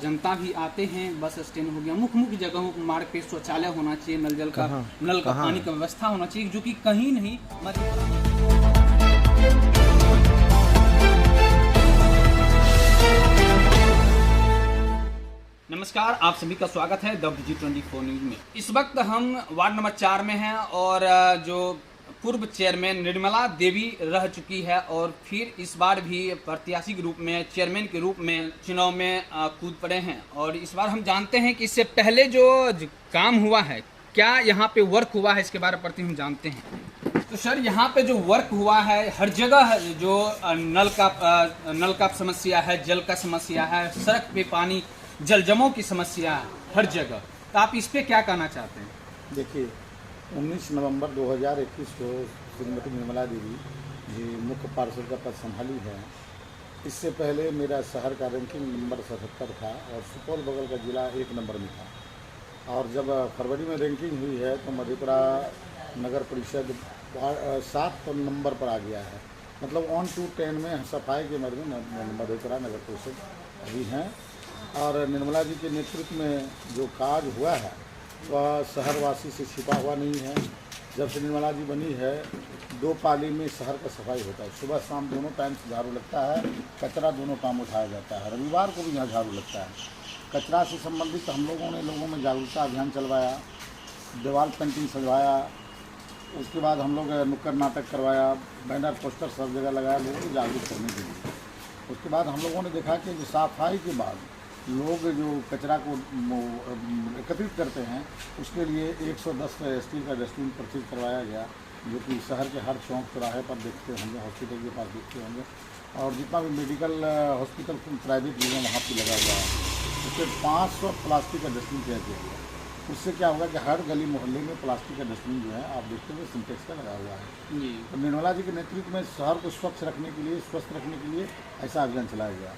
जनता भी आते हैं। बस स्टैंड हो गया, मुख्य मुख्य जगहों मार्ग पे शौचालय होना चाहिए, नल का पानी का व्यवस्था होना चाहिए, जो कि कहीं नहीं नमस्कार, आप सभी का स्वागत है WG24 न्यूज में। इस वक्त हम वार्ड नंबर 4 में हैं और जो पूर्व चेयरमैन निर्मला देवी रह चुकी है और फिर इस बार भी प्रत्याशी के रूप में, चेयरमैन के रूप में चुनाव में कूद पड़े हैं। और इस बार हम जानते हैं कि इससे पहले जो काम हुआ है, क्या यहाँ पे वर्क हुआ है, इसके बारे में हम जानते हैं। तो सर, यहाँ पे जो वर्क हुआ है, हर जगह जो नल का समस्या है, जल का समस्या है, सड़क पे पानी जल जमाव की समस्या है हर जगह, तो आप इस पे क्या कहना चाहते हैं? देखिए, 19 नवंबर 2021 को श्रीमती निर्मला देवी जी मुख्य पार्षद का पद संभाली है। इससे पहले मेरा शहर का रैंकिंग नंबर 77 था और सुपौल बगल का ज़िला 1 नंबर में था। और जब फरवरी में रैंकिंग हुई है तो मधेपुरा नगर परिषद 7 नंबर पर आ गया है। मतलब 1 to 10 में सफाई के मर्द में मधेपुरा नगर परिषद अभी हैं। और निर्मला जी के नेतृत्व में जो कार्य हुआ है वह शहरवासी से छिपा हुआ नहीं है। जब से निर्मला जी बनी है, 2 पाली में शहर का सफाई होता है। सुबह शाम दोनों टाइम से झाड़ू लगता है, कचरा दोनों टाइम उठाया जाता है। रविवार को भी यहाँ झाड़ू लगता है। कचरा से संबंधित हम लोगों ने लोगों में जागरूकता अभियान चलवाया, दीवार पेंटिंग सजवाया, उसके बाद हम लोग नुक्कड़ नाटक करवाया, बैनर पोस्टर सब जगह लगाया लोगों को जागरूक करने के लिए। उसके बाद हम लोगों ने देखा कि जो सफाई के बाद लोग जो कचरा को एकत्रित करते हैं, उसके लिए 110 स्टील का डस्टबिन प्रस्तुत करवाया गया, जो कि शहर के हर चौक चौराहे पर देखते होंगे, हॉस्पिटल के पास देखते होंगे। और जितना भी मेडिकल हॉस्पिटल प्राइवेट भी है वहाँ पर लगा हुआ है। उससे 500 प्लास्टिक का डस्टबिन तैयार किया गया। उससे क्या होगा कि हर गली मोहल्ले में प्लास्टिक का डस्टबिन जो है आप देखते हुए सिंटेक्स का लगा हुआ है जी। तो निर्मला जी के नेतृत्व में शहर को स्वच्छ रखने के लिए, स्वस्थ रखने के लिए ऐसा अभियान चलाया गया।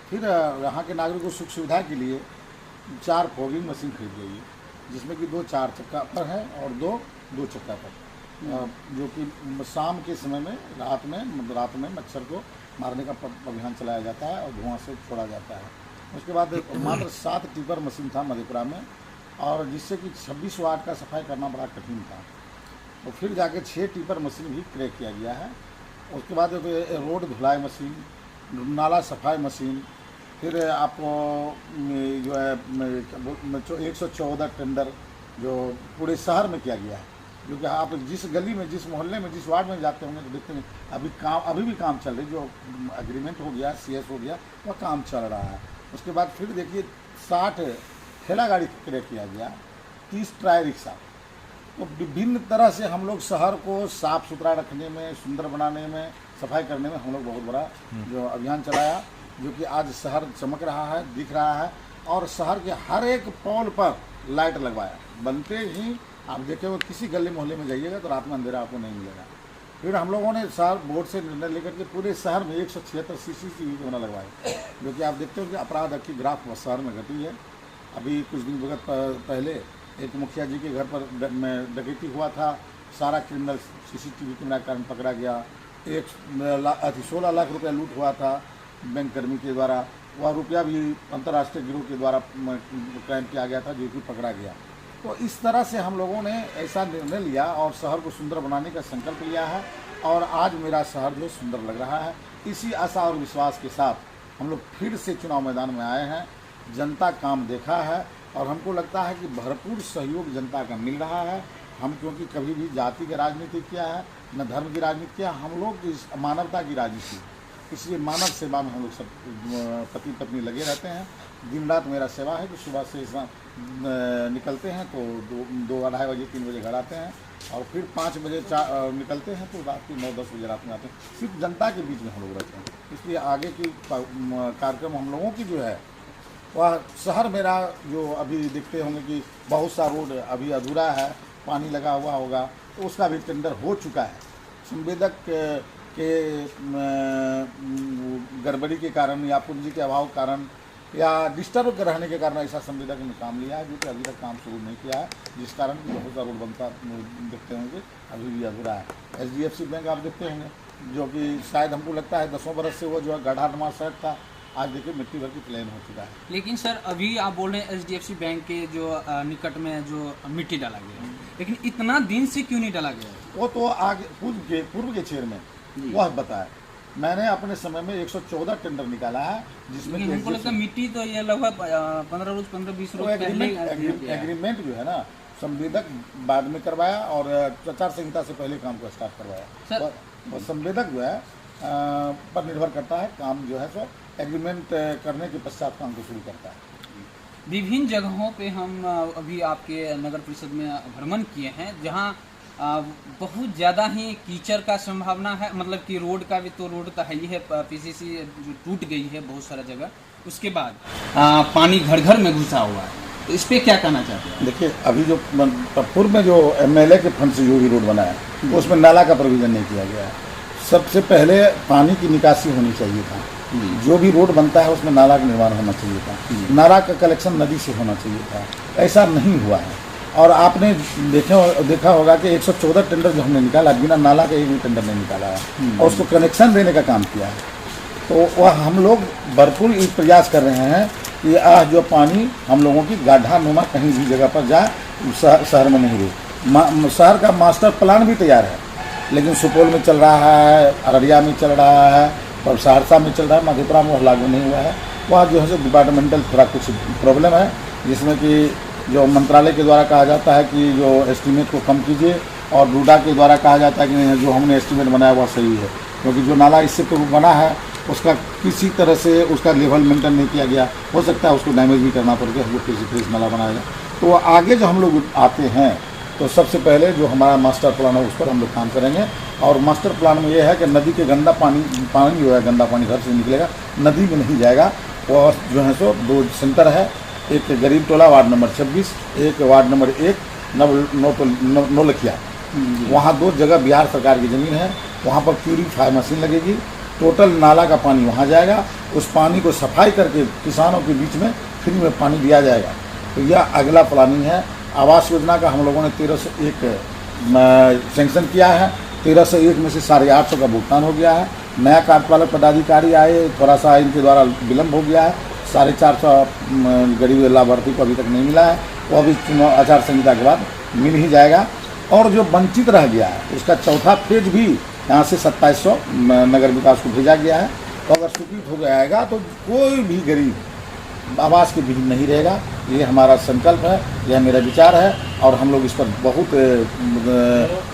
फिर यहाँ के नागरिकों को सुख सुविधा के लिए 4 फॉगिंग मशीन खरीद गई, जिसमें कि 2 4 चक्का पर है और 2 चक्का पर, जो कि शाम के समय में रात में मच्छर को मारने का अभियान चलाया जाता है और धुआं से छोड़ा जाता है। उसके बाद मात्र 7 टिपर मशीन था मधेपुरा में, और जिससे कि 26 वार्ड का सफाई करना बड़ा कठिन था। तो फिर जाके 6 टिपर मशीन भी क्रय किया गया है। उसके बाद रोड धुलाई मशीन, नाला सफाई मशीन, फिर आपको जो है 114 टेंडर जो पूरे शहर में किया गया है। जो कि आप जिस गली में, जिस मोहल्ले में, जिस वार्ड में जाते होंगे तो देखते हैं अभी भी काम चल रही है। जो एग्रीमेंट हो गया, CS हो गया, वह काम चल रहा है। उसके बाद फिर देखिए 60 ठेला गाड़ी क्रय किया गया, 30 ट्राई रिक्शा। तो विभिन्न तरह से हम लोग शहर को साफ सुथरा रखने में, सुंदर बनाने में, सफाई करने में हम लोग बहुत बड़ा जो अभियान चलाया, जो कि आज शहर चमक रहा है, दिख रहा है। और शहर के हर एक पोल पर लाइट लगवाया। बनते ही आप देखेंगे किसी गली मोहल्ले में जाइएगा तो रात में अंधेरा आपको नहीं मिलेगा। फिर हम लोगों ने शहर बोर्ड से निर्णय लेकर के पूरे शहर में 176 CCTV कैमरा लगवाए, जो कि आप देखते हो कि अपराध की ग्राफ शहर में घटी है। अभी कुछ दिन वक्त पहले एक मुखिया जी के घर पर डकैती हुआ था, सारा क्रिमिनल CCTV कैमरा कारण पकड़ा गया। 16 लाख रुपया लूट हुआ था बैंक कर्मी के द्वारा, वह रुपया भी अंतर्राष्ट्रीय गिरोह के द्वारा क्राइम किया गया था, जो कि पकड़ा गया। तो इस तरह से हम लोगों ने ऐसा निर्णय लिया और शहर को सुंदर बनाने का संकल्प लिया है। और आज मेरा शहर जो सुंदर लग रहा है, इसी आशा और विश्वास के साथ हम लोग फिर से चुनाव मैदान में आए हैं। जनता काम देखा है और हमको लगता है कि भरपूर सहयोग जनता का मिल रहा है। हम क्योंकि कभी भी जाति की राजनीति किया है, न धर्म की राजनीति किया, हम लोग मानवता की राजनीति, इसलिए मानव सेवा में हम लोग सब पति पत्नी लगे रहते हैं। दिन रात मेरा सेवा है कि सुबह से निकलते हैं तो 2 2:30 बजे 3 बजे घर आते हैं, और फिर 5 बजे निकलते हैं तो रात के 9 10 बजे रात में आते हैं। सिर्फ जनता के बीच में हम लोग रहते हैं। इसलिए आगे की कार्यक्रम हम लोगों की जो है वह शहर मेरा जो अभी देखते होंगे कि बहुत सा रोड अभी अधूरा है, पानी लगा हुआ होगा, तो उसका भी टेंडर हो चुका है। संवेदक के गड़बड़ी के कारण या पूंजी के अभाव कारण या डिस्टर्ब रहने के कारण ऐसा संवेदक ने काम लिया है, जो कि अभी तक काम शुरू नहीं किया है, जिस कारण बहुत सा रोड बनता देखते होंगे अभी भी अधूरा है। HDFC बैंक आप देखते होंगे, जो कि शायद हमको लगता है 10 बरस से वो जो है गड्ढानुमा सड़क था, आज देखिए मिट्टी भर की प्लेन हो चुका है। लेकिन सर अभी आप बोल रहे हैं HDFC बैंक के जो निकट में जो मिट्टी डाला गया है, लेकिन इतना दिन से क्यों नहीं डाला गया? वो तो आगे पूर्व के चेयरमैन वह बताया। मैंने अपने समय में 114 टेंडर निकाला है, जिसमें हमको लगता है मिट्टी तो ये लगभग 15-20 रोज एग्रीमेंट जो है ना, संवेदक बाद में करवाया और आचार संहिता से पहले काम को स्टार्ट करवाया। और संवेदक जो है पर निर्भर करता है, काम जो है सो एग्रीमेंट करने के पश्चात काम को शुरू करता है। विभिन्न जगहों पे हम अभी आपके नगर परिषद में भ्रमण किए हैं, जहाँ बहुत ज़्यादा ही कीचड़ का संभावना है, मतलब कि रोड का भी तो रोड तो है ही है, PCC जो टूट गई है बहुत सारा जगह, उसके बाद पानी घर घर में घुसा हुआ है, तो इस पर क्या कहना चाहते हैं? देखिए अभी जो पूर्व में जो MLA के फंड से जो भी रोड बना है उसमें नाला का प्रोविज़न नहीं किया गया है। सबसे पहले पानी की निकासी होनी चाहिए था, जो भी रोड बनता है उसमें नाला का निर्माण होना चाहिए था, नाला का कलेक्शन नदी से होना चाहिए था, ऐसा नहीं हुआ है। और आपने देखा होगा कि 114 टेंडर जो हमने निकाला, बिना नाला का एक भी टेंडर नहीं निकाला है और उसको कनेक्शन देने का काम किया है। तो वह हम लोग भरपूर प्रयास कर रहे हैं कि आज जो पानी हम लोगों की गाढ़ा नुमा कहीं भी जगह पर जाए, शहर में नहीं रहे। शहर का मास्टर प्लान भी तैयार है, लेकिन सुपौल में चल रहा है, अररिया में चल रहा है और सहरसा में चल रहा है, मधेपुरा में वह लागू नहीं हुआ है। वह जो है डिपार्टमेंटल थोड़ा कुछ प्रॉब्लम है, जिसमें कि जो मंत्रालय के द्वारा कहा जाता है कि जो एस्टीमेट को कम कीजिए, और डूडा के द्वारा कहा जाता है कि जो हमने एस्टीमेट बनाया वह सही है, क्योंकि जो नाला इससे तो बना है उसका किसी तरह से उसका लेवल मेंटेन नहीं किया गया। हो सकता है उसको डैमेज भी करना पड़ गया, हम लोग किसी फ्रेश नाला बनाएगा। तो आगे जो हम लोग आते हैं तो सबसे पहले जो हमारा मास्टर प्लान है उस पर हम लोग काम करेंगे। और मास्टर प्लान में यह है कि नदी के गंदा पानी जो है, गंदा पानी घर से निकलेगा, नदी में नहीं जाएगा। और जो है सो 2 सेंटर है, एक गरीब टोला वार्ड नंबर 26, एक वार्ड नंबर 1 नौलखिया। वहाँ 2 जगह बिहार सरकार की ज़मीन है, वहाँ पर प्यूरीफायर मशीन लगेगी, टोटल नाला का पानी वहाँ जाएगा, उस पानी को सफाई करके किसानों के बीच में फ्री में पानी दिया जाएगा। तो यह अगला प्लानिंग है। आवास योजना का हम लोगों ने 1301 सेंक्शन किया है, 1301 में से 850 का भुगतान हो गया है। नया कार्यपालक पदाधिकारी आए, थोड़ा सा इनके द्वारा विलम्ब हो गया है, 450 गरीब लाभार्थी को अभी तक नहीं मिला है, वो अभी चुनाव आचार संहिता के बाद मिल ही जाएगा। और जो वंचित रह गया है उसका चौथा फेज भी यहाँ से 2700 नगर विकास को भेजा गया है। तो अगर स्वीकृत हो जाएगा तो कोई भी गरीब आवास के विहीन नहीं रहेगा। ये हमारा संकल्प है, यह मेरा विचार है, और हम लोग इस पर बहुत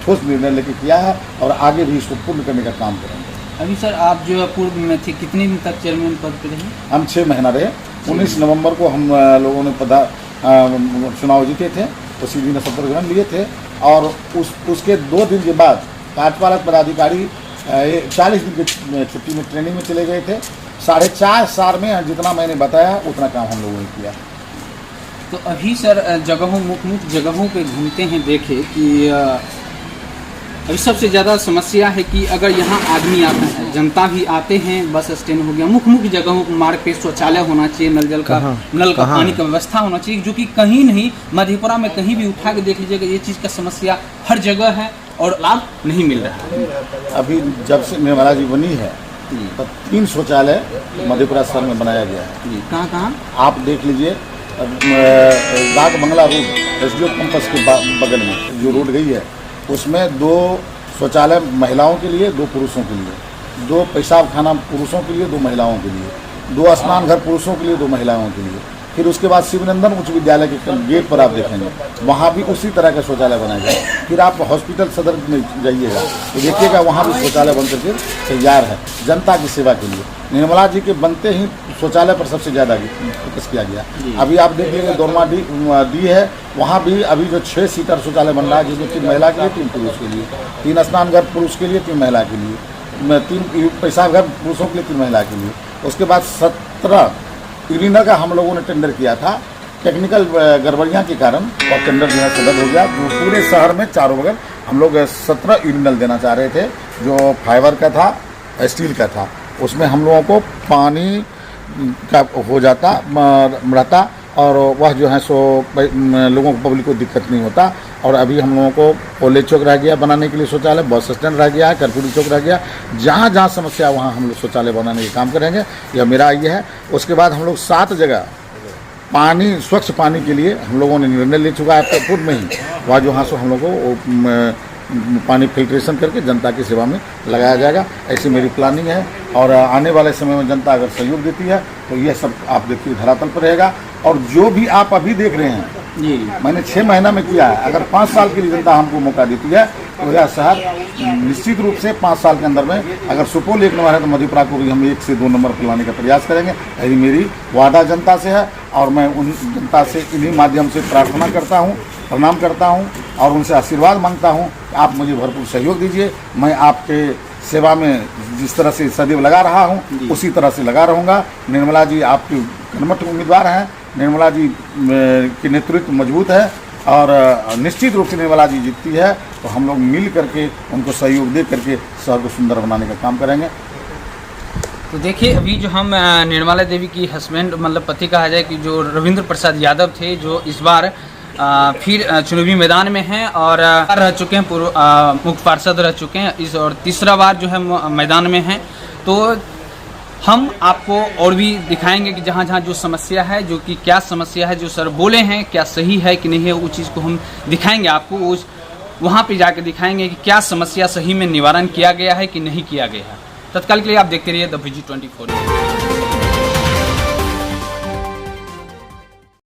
ठोस निर्णय लेके किया है और आगे भी इसको पूर्ण करने का काम करेंगे। अभी सर आप जो पूर्व में थे, कितने दिन तक चेयरमैन पद पे रहे? हम 6 महीना रहे। 19 नवंबर को हम लोगों ने चुनाव जीते थे, उसी दिन शपथ ग्रहण लिए थे। और उसके 2 दिन के बाद कार्यपालक पदाधिकारी 40 दिन की छुट्टी में ट्रेनिंग में चले गए थे। 4.5 साल में जितना मैंने बताया उतना काम हम लोगों ने किया। तो अभी सर जगहों मुख्य जगहों पे घूमते हैं, देखे कि अभी सबसे ज़्यादा समस्या है कि अगर यहाँ आदमी आते हैं, जनता भी आते हैं, बस स्टैंड हो गया, मुख्य जगहों मार्ग पे शौचालय होना चाहिए, नल का पानी का व्यवस्था होना चाहिए, जो कि कहीं नहीं, मधेपुरा में कहीं भी उठा के देख लीजिएगा ये चीज़ का समस्या हर जगह है और लाभ नहीं मिल रहा है। अभी जब से निर्मला जी बनी है तो 3 शौचालय मधेपुरा शहर में बनाया गया है। कहाँ? आप देख लीजिए, डाक बंगला रोड SDO कैंपस के बगल में जो रोड गई है उसमें 2 शौचालय महिलाओं के लिए, 2 पुरुषों के लिए, 2 पेशाब खाना पुरुषों के लिए, 2 महिलाओं के लिए, 2 स्नान घर पुरुषों के लिए, 2 महिलाओं के लिए। फिर उसके बाद शिवनंदन उच्च विद्यालय के गेट पर आप देखेंगे वहाँ भी उसी तरह का शौचालय बनाया गया। फिर आप हॉस्पिटल सदर में जाइएगा तो देखिएगा वहाँ भी शौचालय बन करके तैयार है जनता की सेवा के लिए। निर्मला जी के बनते ही शौचालय पर सबसे ज़्यादा फोकस किया गया। अभी आप देख लीजिए दोरमा डी है, वहाँ भी अभी जो 6 सीटर शौचालय बन रहा है, जिसमें 3 महिला के लिए, 3 पुरुष के लिए, 3 स्नान घर पुरुष के लिए, 3 महिला के लिए, 3 पेशाब घर पुरुषों के लिए, 3 महिला के लिए। उसके बाद 17 यूरिनल का हम लोगों ने टेंडर किया था, टेक्निकल गड़बड़ियाँ के कारण और टेंडर जो है सदर हो गया। पूरे शहर में चारों बगल हम लोग 17 यूरिनल देना चाह रहे थे, जो फाइबर का था, स्टील का था। उसमें हम लोगों को पानी का हो जाता रहता और वह जो है सो लोगों को, पब्लिक को दिक्कत नहीं होता। और अभी हम लोगों को कॉलेज चौक रह गया बनाने के लिए शौचालय, बस स्टैंड रह गया है, कर्पूरी चौक रह गया। जहाँ जहाँ समस्या वहाँ हम लोग शौचालय बनाने का काम करेंगे, यह मेरा ये है। उसके बाद हम लोग 7 जगह पानी, स्वच्छ पानी के लिए हम लोगों ने निर्णय ले चुका है पूर्व में ही। वहाँ जो हाँ सो हम लोग को पानी फिल्ट्रेशन करके जनता की सेवा में लगाया जाएगा, ऐसी मेरी प्लानिंग है। और आने वाले समय में जनता अगर सहयोग देती है तो यह सब आप देखिए धरातल पर रहेगा। और जो भी आप अभी देख रहे हैं जी, मैंने 6 महीना में किया है। अगर 5 साल के लिए जनता हमको मौका देती है तो यह शहर निश्चित रूप से 5 साल के अंदर में, अगर सुपौल 1 नंबर है तो मधेपुरा को भी हम 1 से 2 नंबर पर लाने का प्रयास करेंगे। यही मेरी वादा जनता से है और मैं उन जनता से इन्हीं माध्यम से प्रार्थना करता हूँ, प्रणाम करता हूँ और उनसे आशीर्वाद मांगता हूँ कि आप मुझे भरपूर सहयोग दीजिए। मैं आपके सेवा में जिस तरह से सदैव लगा रहा हूँ उसी तरह से लगा रहूँगा। निर्मला जी आपकी कर्मठ उम्मीदवार हैं, निर्मला जी की नेतृत्व मजबूत है और निश्चित रूप से निर्मला जी जीतती है तो हम लोग मिल करके उनको सहयोग दे करके शहर को सुंदर बनाने का काम करेंगे। तो देखिए अभी जो हम निर्मला देवी की हस्बैंड मतलब पति कहा जाए कि जो रविंद्र प्रसाद यादव थे, जो इस बार फिर चुनावी मैदान में हैं और रह चुके हैं, पूर्व मुख्य पार्षद रह चुके हैं इस, और तीसरा बार जो है मैदान में हैं। तो हम आपको और भी दिखाएंगे कि जहाँ जहाँ जो समस्या है, जो कि क्या समस्या है, जो सर बोले हैं क्या सही है कि नहीं है, वो चीज़ को हम दिखाएंगे आपको। उस वहाँ पे जाकर दिखाएंगे कि क्या समस्या सही में निवारण किया गया है कि नहीं किया गया है। तत्काल के लिए आप देखते रहिए द VG24।